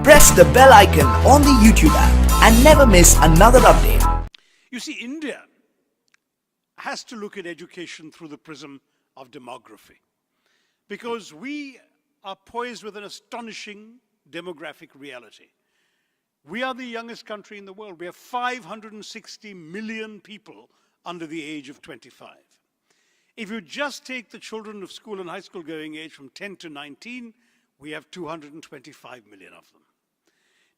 Press the bell icon on the YouTube app and never miss another update. You see, India has to look at education through the prism of demography, because we are poised with an astonishing demographic reality. We are the youngest country in the world. We have 560 million people under the age of 25. If you just take the children of school and high school going age from 10 to 19, we have 225 million of them.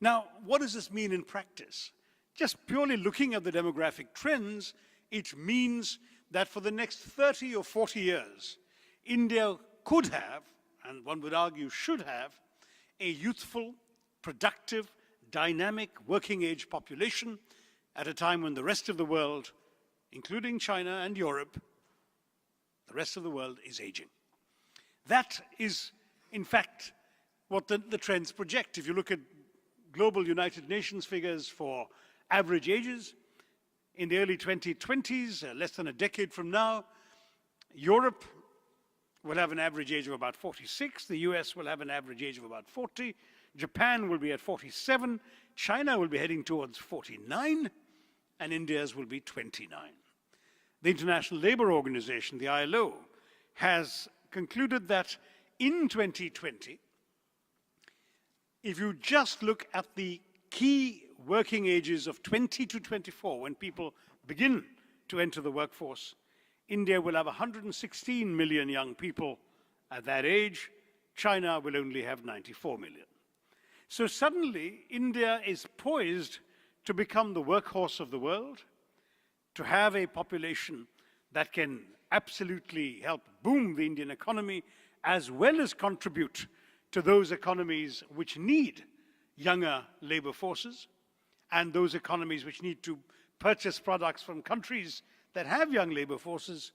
Now, what does this mean in practice? Just purely looking at the demographic trends, it means that for the next 30 or 40 years, India could have, and one would argue should have, a youthful, productive, dynamic, working age population at a time when the rest of the world, including China and Europe, the rest of the world is aging. That is, in fact, what the trends project. If you look at global United Nations figures for average ages, in the early 2020s, less than a decade from now, Europe will have an average age of about 46, the US will have an average age of about 40, Japan will be at 47, China will be heading towards 49, and India's will be 29. The International Labour Organization, the ILO, has concluded that in 2020, if you just look at the key working ages of 20 to 24, when people begin to enter the workforce, India will have 116 million young people at that age. China will only have 94 million. So suddenly, India is poised to become the workhorse of the world, to have a population that can absolutely help boom the Indian economy, as well as contribute to those economies which need younger labor forces, and those economies which need to purchase products from countries that have young labor forces.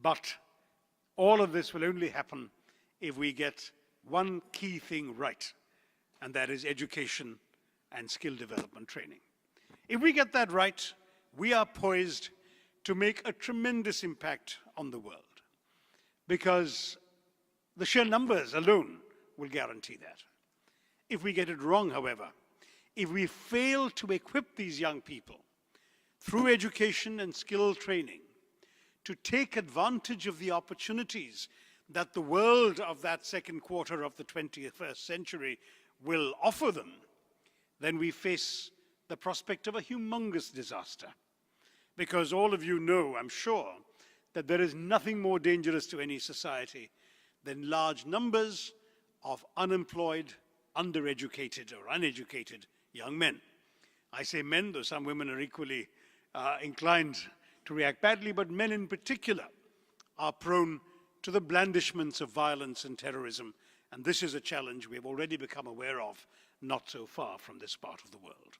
But all of this will only happen if we get one key thing right, and that is education and skill development training. If we get that right, we are poised to make a tremendous impact on the world, because the sheer numbers alone will guarantee that. If we get it wrong, however, if we fail to equip these young people through education and skill training to take advantage of the opportunities that the world of that second quarter of the 21st century will offer them, then we face the prospect of a humongous disaster. Because all of you know, I'm sure, that there is nothing more dangerous to any society than large numbers of unemployed, undereducated, or uneducated young men. I say men, though some women are equally inclined to react badly, but men in particular are prone to the blandishments of violence and terrorism, and this is a challenge we have already become aware of, not so far from this part of the world.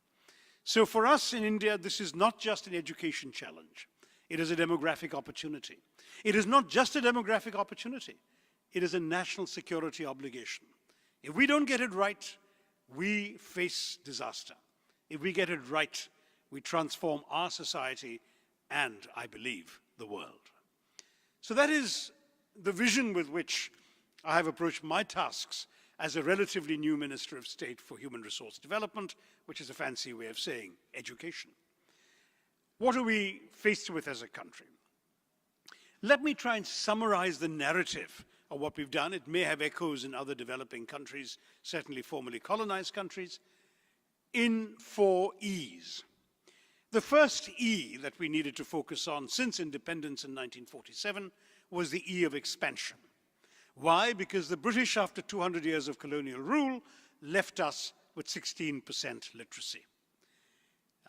So for us in India, this is not just an education challenge. It is a demographic opportunity. It is not just a demographic opportunity. It is a national security obligation. If we don't get it right, we face disaster. If we get it right, we transform our society and, I believe, the world. So that is the vision with which I have approached my tasks as a relatively new Minister of State for Human Resource Development, which is a fancy way of saying education. What are we faced with as a country? Let me try and summarize the narrative of what we've done. It may have echoes in other developing countries, certainly formerly colonized countries, in 4 E's. The first E that we needed to focus on since independence in 1947 was the E of expansion. Why? Because the British, after 200 years of colonial rule, left us with 16% literacy.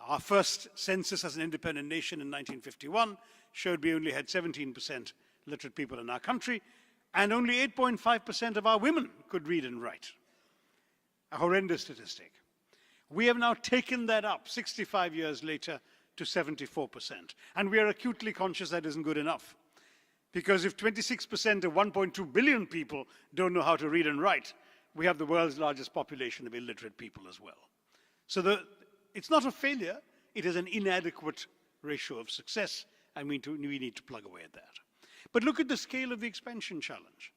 Our first census as an independent nation in 1951 showed we only had 17% literate people in our country, and only 8.5% of our women could read and write. A horrendous statistic. We have now taken that up 65 years later to 74%. And we are acutely conscious that isn't good enough. Because if 26% of 1.2 billion people don't know how to read and write, we have the world's largest population of illiterate people as well. So it's not a failure, it is an inadequate ratio of success, and we need to plug away at that. But look at the scale of the expansion challenge.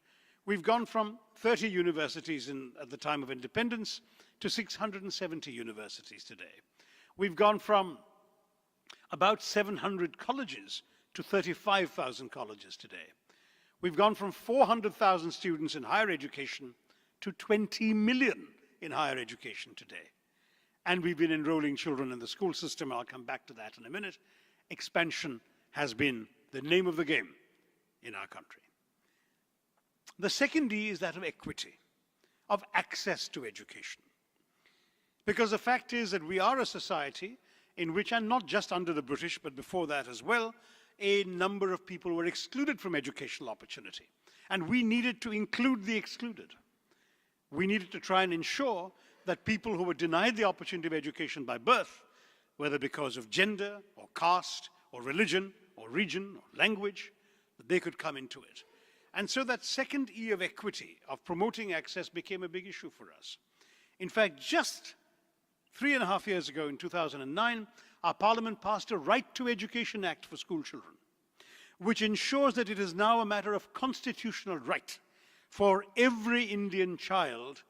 We've gone from 30 universities at the time of independence to 670 universities today. We've gone from about 700 colleges to 35,000 colleges today. We've gone from 400,000 students in higher education to 20 million in higher education today. And we've been enrolling children in the school system. I'll come back to that in a minute. Expansion has been the name of the game in our country. The second D is that of equity, of access to education. Because the fact is that we are a society in which, and not just under the British, but before that as well, a number of people were excluded from educational opportunity. And we needed to include the excluded. We needed to try and ensure that people who were denied the opportunity of education by birth, whether because of gender or caste or religion or region or language, that they could come into it. And so that second E of equity, of promoting access, became a big issue for us. In fact, just 3.5 years ago, in 2009, our Parliament passed a Right to Education Act for school children, which ensures that it is now a matter of constitutional right for every Indian child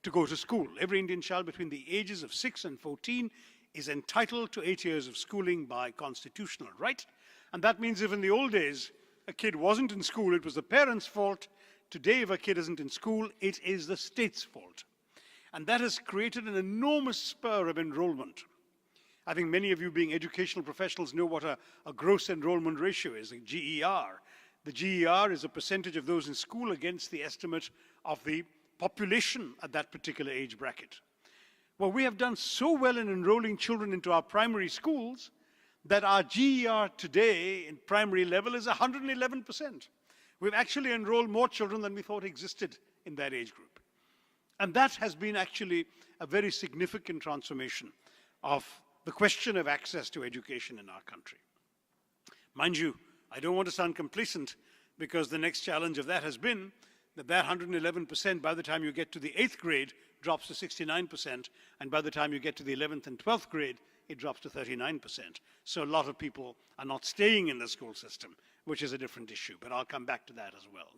to go to school. Every Indian child between the ages of 6 and 14 is entitled to 8 years of schooling by constitutional right. And that means if in the old days a kid wasn't in school, it was the parents' fault. Today, if a kid isn't in school, it is the state's fault. And that has created an enormous spur of enrollment. I think many of you being educational professionals know what a gross enrollment ratio is, a GER. The GER is a percentage of those in school against the estimate of the population at that particular age bracket. Well, we have done so well in enrolling children into our primary schools that our GER today in primary level is 111%. We've actually enrolled more children than we thought existed in that age group. And that has been actually a very significant transformation of the question of access to education in our country. Mind you, I don't want to sound complacent, because the next challenge of that has been that 111% by the time you get to the 8th grade drops to 69%, and by the time you get to the 11th and 12th grade, it drops to 39%. So a lot of people are not staying in the school system, which is a different issue, but I'll come back to that as well.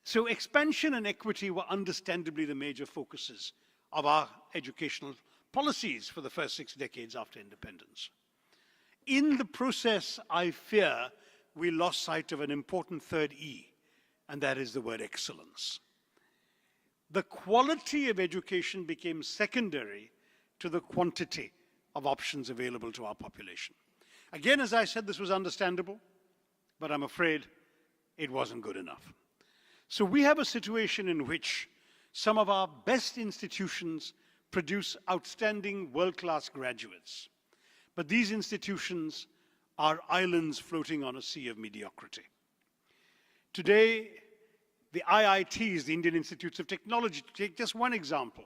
So expansion and equity were understandably the major focuses of our educational policies for the first 6 decades after independence. In the process, I fear, we lost sight of an important third E, and that is the word excellence. The quality of education became secondary to the quantity of options available to our population. Again, as I said, this was understandable, but I'm afraid it wasn't good enough. So we have a situation in which some of our best institutions produce outstanding world-class graduates. But these institutions are islands floating on a sea of mediocrity. Today, the IITs, the Indian Institutes of Technology, to take just one example,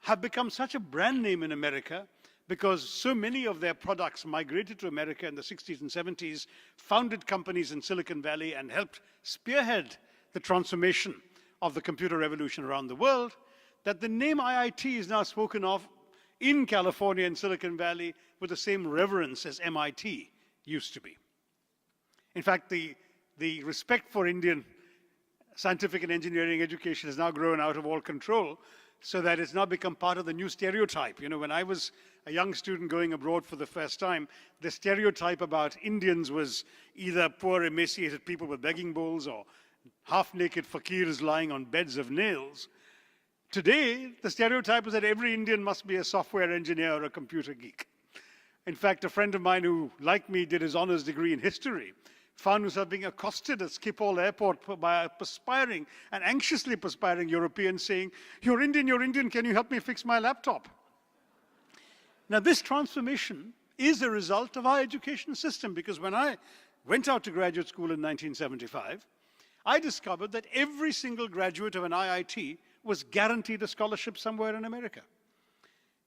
have become such a brand name in America because so many of their products migrated to America in the 60s and 70s, founded companies in Silicon Valley, and helped spearhead the transformation of the computer revolution around the world, that the name IIT is now spoken of in California and Silicon Valley with the same reverence as MIT used to be. In fact, the respect for Indian scientific and engineering education has now grown out of all control, so that it's now become part of the new stereotype. You know, when I was a young student going abroad for the first time, the stereotype about Indians was either poor, emaciated people with begging bowls or half-naked fakirs lying on beds of nails. Today, the stereotype is that every Indian must be a software engineer or a computer geek. In fact, a friend of mine who, like me, did his honors degree in history, found himself being accosted at Schiphol Airport by a perspiring and anxiously perspiring European saying, you're Indian, can you help me fix my laptop? Now, this transformation is a result of our education system, because when I went out to graduate school in 1975, I discovered that every single graduate of an IIT was guaranteed a scholarship somewhere in America.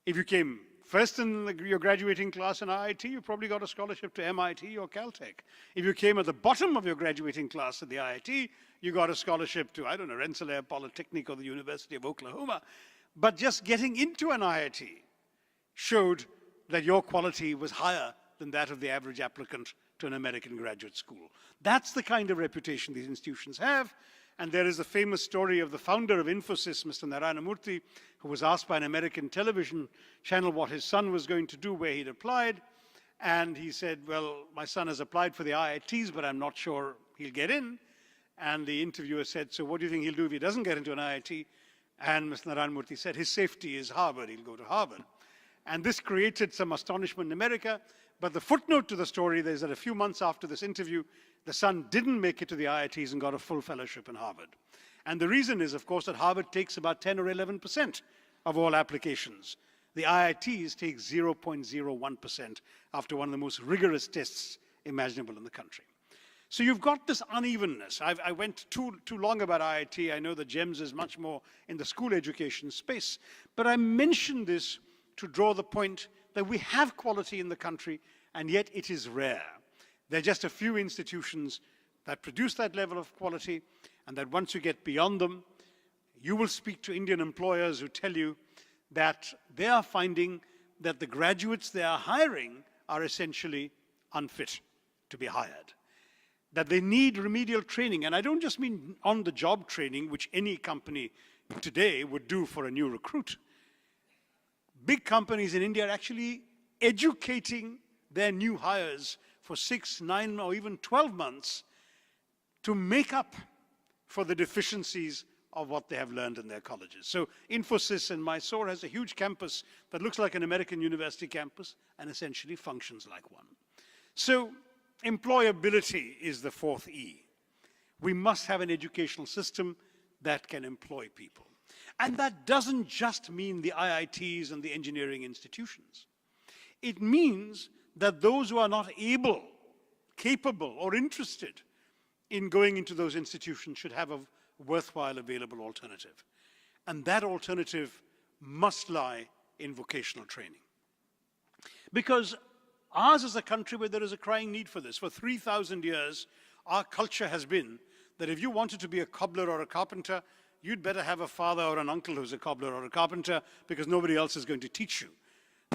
If you came first in your graduating class in IIT, you probably got a scholarship to MIT or Caltech. If you came at the bottom of your graduating class at the IIT, you got a scholarship to, I don't know, Rensselaer Polytechnic or the University of Oklahoma. But just getting into an IIT showed that your quality was higher than that of the average applicant to an American graduate school. That's the kind of reputation these institutions have. And there is a famous story of the founder of Infosys, Mr. Narayana Murthy, who was asked by an American television channel what his son was going to do, where he'd applied. And he said, well, my son has applied for the IITs, but I'm not sure he'll get in. And the interviewer said, so what do you think he'll do if he doesn't get into an IIT? And Mr. Narayana Murthy said, his safety is Harvard, he'll go to Harvard. And this created some astonishment in America. But the footnote to the story is that a few months after this interview, the son didn't make it to the IITs and got a full fellowship in Harvard. And the reason is, of course, that Harvard takes about 10 or 11% of all applications. The IITs take 0.01% after one of the most rigorous tests imaginable in the country. So you've got this unevenness. I went too long about IIT. I know that GEMS is much more in the school education space. But I mentioned this to draw the point that we have quality in the country, and yet it is rare. There are just a few institutions that produce that level of quality, and that once you get beyond them, you will speak to Indian employers who tell you that they are finding that the graduates they are hiring are essentially unfit to be hired. That they need remedial training, and I don't just mean on-the-job training, which any company today would do for a new recruit. Big companies in India are actually educating their new hires for 6, 9, or even 12 months to make up for the deficiencies of what they have learned in their colleges. So Infosys in Mysore has a huge campus that looks like an American university campus and essentially functions like one. So employability is the fourth E. We must have an educational system that can employ people. And that doesn't just mean the IITs and the engineering institutions. It means that those who are not able, capable, or interested in going into those institutions should have a worthwhile available alternative. And that alternative must lie in vocational training. Because ours is a country where there is a crying need for this. For 3,000 years, our culture has been that if you wanted to be a cobbler or a carpenter, you'd better have a father or an uncle who's a cobbler or a carpenter, because nobody else is going to teach you.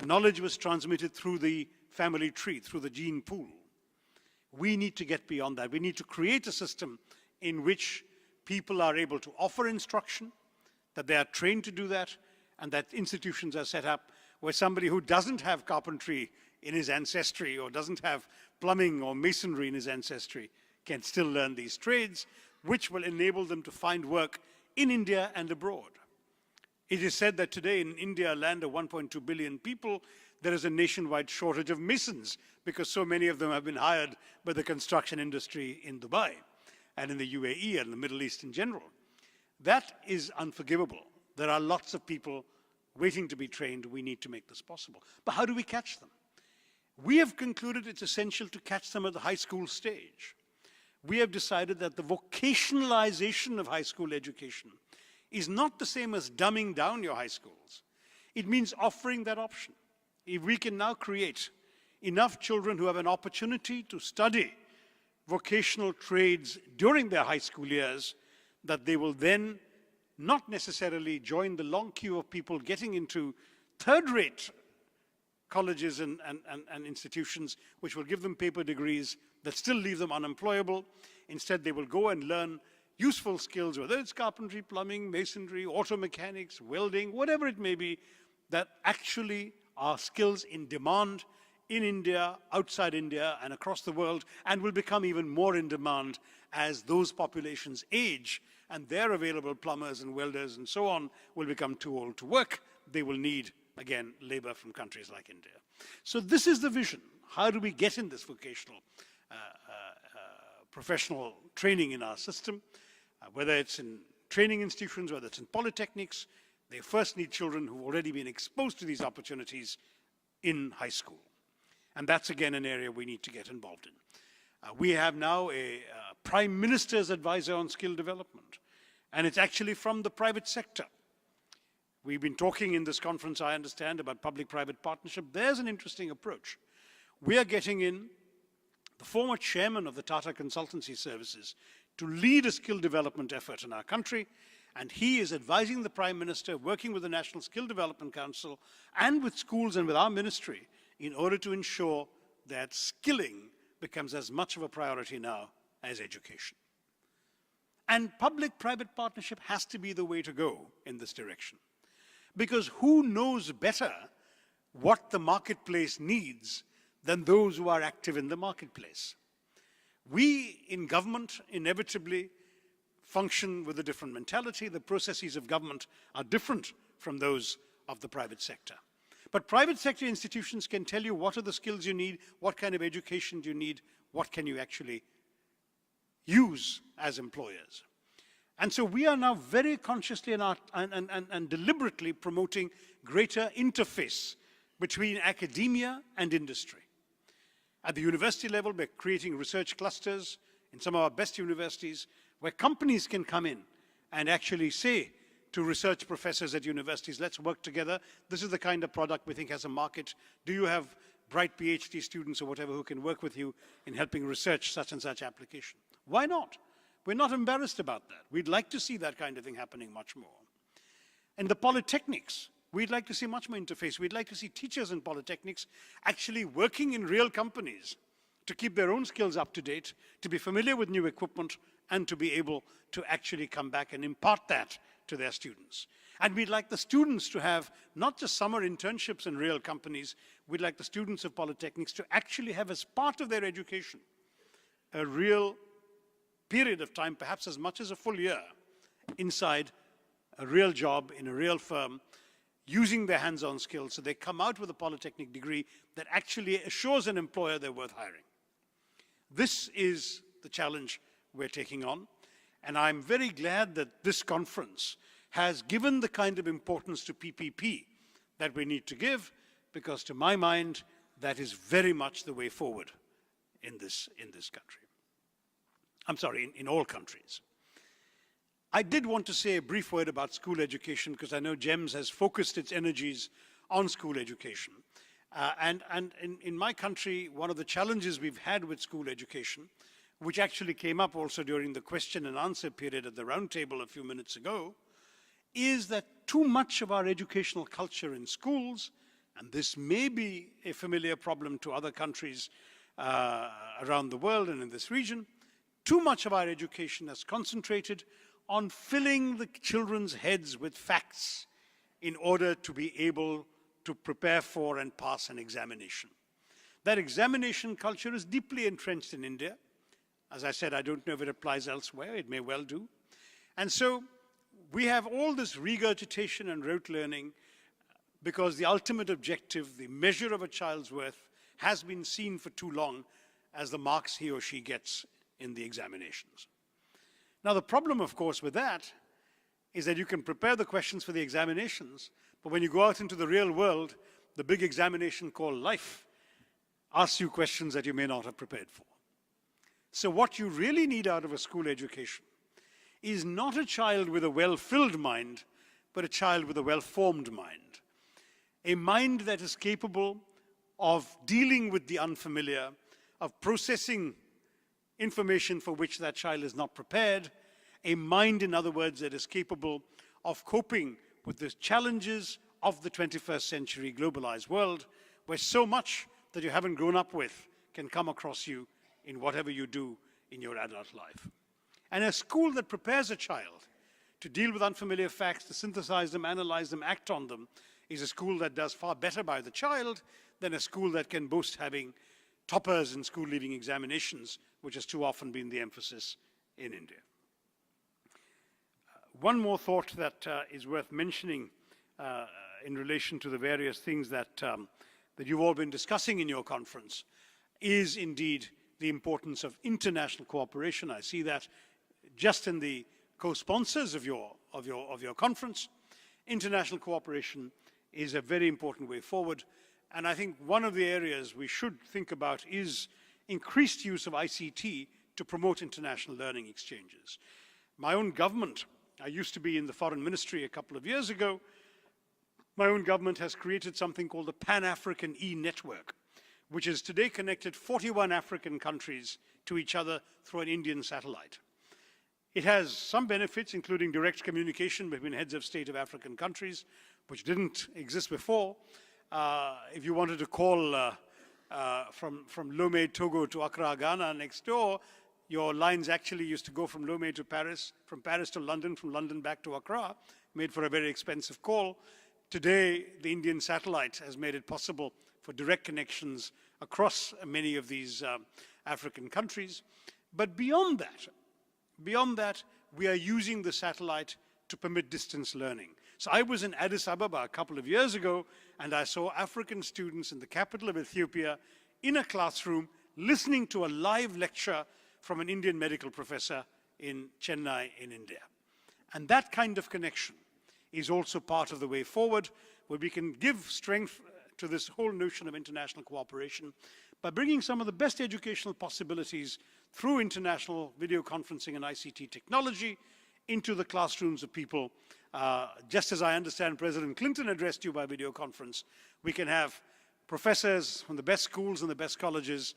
Knowledge was transmitted through the family tree, through the gene pool. We need to get beyond that. We need to create a system in which people are able to offer instruction, that they are trained to do that, and that institutions are set up where somebody who doesn't have carpentry in his ancestry or doesn't have plumbing or masonry in his ancestry can still learn these trades, which will enable them to find work in India and abroad. It is said that today in India, a land of 1.2 billion people, there is a nationwide shortage of masons because so many of them have been hired by the construction industry in Dubai and in the UAE and the Middle East in general. That is unforgivable. There are lots of people waiting to be trained. We need to make this possible. But how do we catch them? We have concluded it's essential to catch them at the high school stage. We have decided that the vocationalization of high school education is not the same as dumbing down your high schools. It means offering that option. If we can now create enough children who have an opportunity to study vocational trades during their high school years, that they will then not necessarily join the long queue of people getting into third-rate colleges and institutions which will give them paper degrees that still leave them unemployable. Instead, they will go and learn useful skills, whether it's carpentry, plumbing, masonry, auto mechanics, welding, whatever it may be, that actually are skills in demand in India, outside India, and across the world, and will become even more in demand as those populations age and their available plumbers and welders and so on will become too old to work. They will need, again, labor from countries like India. So this is the vision. How do we get in this vocational professional training in our system? Whether it's in training institutions, whether it's in polytechnics, they first need children who've already been exposed to these opportunities in high school. And that's, again, an area we need to get involved in. We have now a Prime Minister's advisor on skill development, and it's actually from the private sector. We've been talking in this conference, I understand, about public-private partnership. There's an interesting approach. We are getting in the former chairman of the Tata Consultancy Services to lead a skill development effort in our country, and he is advising the Prime Minister, working with the National Skill Development Council and with schools and with our ministry in order to ensure that skilling becomes as much of a priority now as education. And public-private partnership has to be the way to go in this direction. Because who knows better what the marketplace needs than those who are active in the marketplace? We in government inevitably function with a different mentality. The processes of government are different from those of the private sector. But private sector institutions can tell you what are the skills you need, what kind of education do you need, what can you actually use as employers. And so we are now very consciously and deliberately promoting greater interface between academia and industry. At the university level, we're creating research clusters in some of our best universities where companies can come in and actually say to research professors at universities, let's work together. This is the kind of product we think has a market. Do you have bright PhD students or whatever who can work with you in helping research such and such application? Why not? We're not embarrassed about that. We'd like to see that kind of thing happening much more. And the polytechnics, we'd like to see much more interface. We'd like to see teachers in polytechnics actually working in real companies to keep their own skills up to date, to be familiar with new equipment, and to be able to actually come back and impart that to their students. And we'd like the students to have not just summer internships in real companies, we'd like the students of polytechnics to actually have as part of their education a real period of time, perhaps as much as a full year, inside a real job in a real firm, using their hands-on skills so they come out with a polytechnic degree that actually assures an employer they're worth hiring. This is the challenge we're taking on, and I'm very glad that this conference has given the kind of importance to PPP that we need to give, because to my mind, that is very much the way forward in this country. I'm sorry, in all countries. I did want to say a brief word about school education because I know GEMS has focused its energies on school education. And in my country, one of the challenges we've had with school education, which actually came up also during the question and answer period at the roundtable a few minutes ago, is that too much of our educational culture in schools, and this may be a familiar problem to other countries around the world and in this region, too much of our education has concentrated on filling the children's heads with facts in order to be able to prepare for and pass an examination. That examination culture is deeply entrenched in India. As I said, I don't know if it applies elsewhere, it may well do. And so we have all this regurgitation and rote learning because the ultimate objective, the measure of a child's worth, has been seen for too long as the marks he or she gets in the examinations. Now the problem, of course, with that is that you can prepare the questions for the examinations, but when you go out into the real world, the big examination called life asks you questions that you may not have prepared for. So what you really need out of a school education is not a child with a well-filled mind, but a child with a well-formed mind. A mind that is capable of dealing with the unfamiliar, of processing information for which that child is not prepared, a mind, in other words, that is capable of coping with the challenges of the 21st century globalized world, where so much that you haven't grown up with can come across you in whatever you do in your adult life. And a school that prepares a child to deal with unfamiliar facts, to synthesize them, analyze them, act on them, is a school that does far better by the child than a school that can boast having toppers in school leaving examinations, which has too often been the emphasis in India. One more thought that is worth mentioning in relation to the various things that you've all been discussing in your conference is indeed the importance of international cooperation. I see that just in the co-sponsors of your conference. International cooperation is a very important way forward. And I think one of the areas we should think about is increased use of ICT to promote international learning exchanges. My own government, I used to be in the foreign ministry a couple of years ago, my own government has created something called the Pan-African E-Network, which has today connected 41 African countries to each other through an Indian satellite. It has some benefits, including direct communication between heads of state of African countries, which didn't exist before. If you wanted to call from Lomé, Togo to Accra, Ghana next door, your lines actually used to go from Lomé to Paris, from Paris to London, from London back to Accra, made for a very expensive call. Today, the Indian satellite has made it possible for direct connections across many of these African countries. But beyond that, we are using the satellite to permit distance learning. So I was in Addis Ababa a couple of years ago, and I saw African students in the capital of Ethiopia in a classroom listening to a live lecture from an Indian medical professor in Chennai in India. And that kind of connection is also part of the way forward, where we can give strength to this whole notion of international cooperation by bringing some of the best educational possibilities through international video conferencing and ICT technology into the classrooms of people. Just as I understand President Clinton addressed you by video conference, we can have professors from the best schools and the best colleges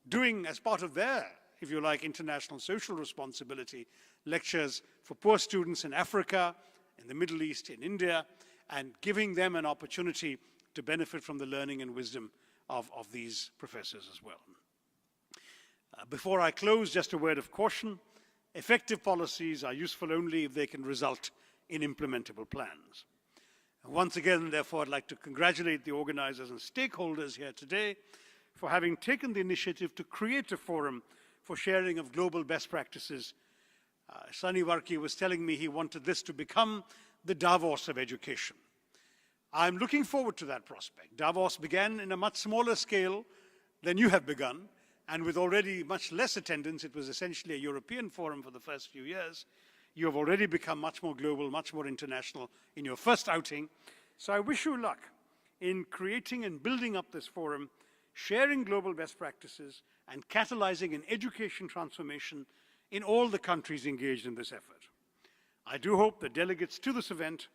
doing, as part of their, if you like, international social responsibility, lectures for poor students in Africa, in the Middle East, in India, and giving them an opportunity to benefit from the learning and wisdom of these professors as well. Before I close, just a word of caution. Effective policies are useful only if they can result in implementable plans. And once again, therefore, I'd like to congratulate the organizers and stakeholders here today for having taken the initiative to create a forum for sharing of global best practices. Sunny Varki was telling me he wanted this to become the Davos of education. I'm looking forward to that prospect. Davos began in a much smaller scale than you have begun, and with already much less attendance. It was essentially a European forum for the first few years. You have already become much more global, much more international in your first outing. So I wish you luck in creating and building up this forum, sharing global best practices, and catalyzing an education transformation in all the countries engaged in this effort. I do hope the delegates to this event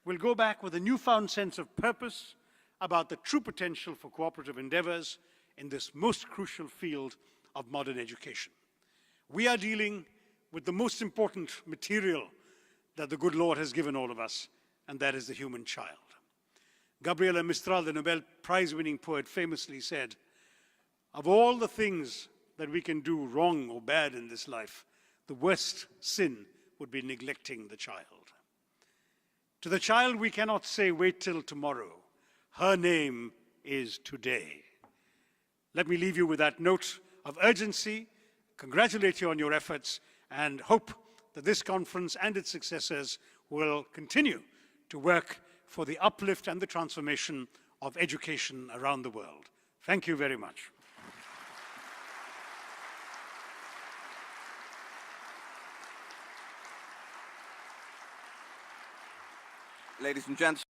will go back with a newfound sense of purpose about the true potential for cooperative endeavors in this most crucial field of modern education. We are dealing with the most important material that the good Lord has given all of us, and that is the human child. Gabriela Mistral, the Nobel Prize-winning poet, famously said, "Of all the things that we can do wrong or bad in this life, the worst sin would be neglecting the child." To the child, we cannot say, "Wait till tomorrow." Her name is today. Let me leave you with that note of urgency, congratulate you on your efforts, and hope that this conference and its successors will continue to work for the uplift and the transformation of education around the world. Thank you very much. Ladies and gentlemen.